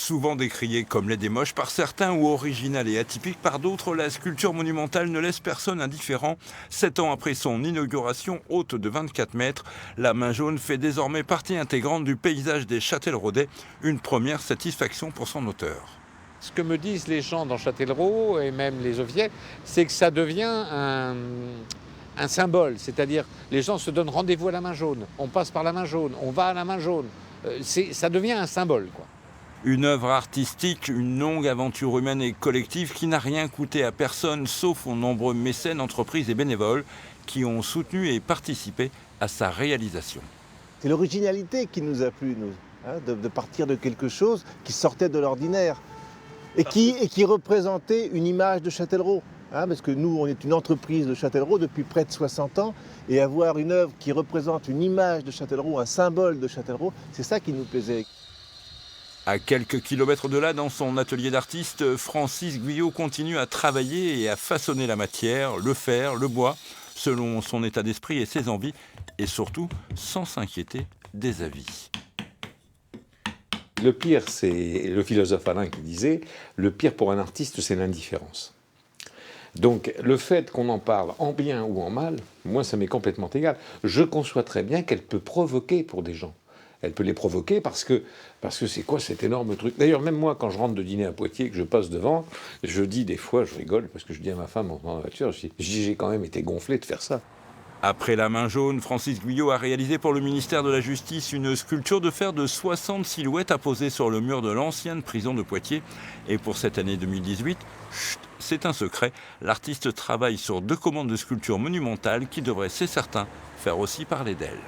Souvent décriée comme laide et moche par certains ou originale et atypique par d'autres, la sculpture monumentale ne laisse personne indifférent. 7 ans après son inauguration, haute de 24 mètres, la main jaune fait désormais partie intégrante du paysage des Châtelleraudais. Une première satisfaction pour son auteur. Ce que me disent les gens dans Châtellerault et même les Auviers, c'est que ça devient un symbole. C'est-à-dire, les gens se donnent rendez-vous à la main jaune. On passe par la main jaune, on va à la main jaune. Ça devient un symbole, quoi. Une œuvre artistique, une longue aventure humaine et collective qui n'a rien coûté à personne, sauf aux nombreux mécènes, entreprises et bénévoles qui ont soutenu et participé à sa réalisation. C'est l'originalité qui nous a plu, nous, hein, de partir de quelque chose qui sortait de l'ordinaire et qui représentait une image de Châtellerault. Hein, parce que nous, on est une entreprise de Châtellerault depuis près de 60 ans, et avoir une œuvre qui représente une image de Châtellerault, un symbole de Châtellerault, c'est ça qui nous plaisait. À quelques kilomètres de là, dans son atelier d'artiste, Francis Guyot continue à travailler et à façonner la matière, le fer, le bois, selon son état d'esprit et ses envies, et surtout sans s'inquiéter des avis. Le pire, c'est le philosophe Alain qui disait, le pire pour un artiste, c'est l'indifférence. Donc le fait qu'on en parle en bien ou en mal, moi ça m'est complètement égal. Je conçois très bien qu'elle peut provoquer pour des gens. Elle peut les provoquer parce que c'est quoi cet énorme truc. D'ailleurs, même moi, quand je rentre de dîner à Poitiers, que je passe devant, je dis des fois, je rigole, parce que je dis à ma femme en dans la voiture, je dis j'ai quand même été gonflé de faire ça. Après la main jaune, Francis Guyot a réalisé pour le ministère de la Justice une sculpture de fer de 60 silhouettes apposées sur le mur de l'ancienne prison de Poitiers. Et pour cette année 2018, c'est un secret, l'artiste travaille sur 2 commandes de sculpture monumentale qui devraient, c'est certain, faire aussi parler d'elle.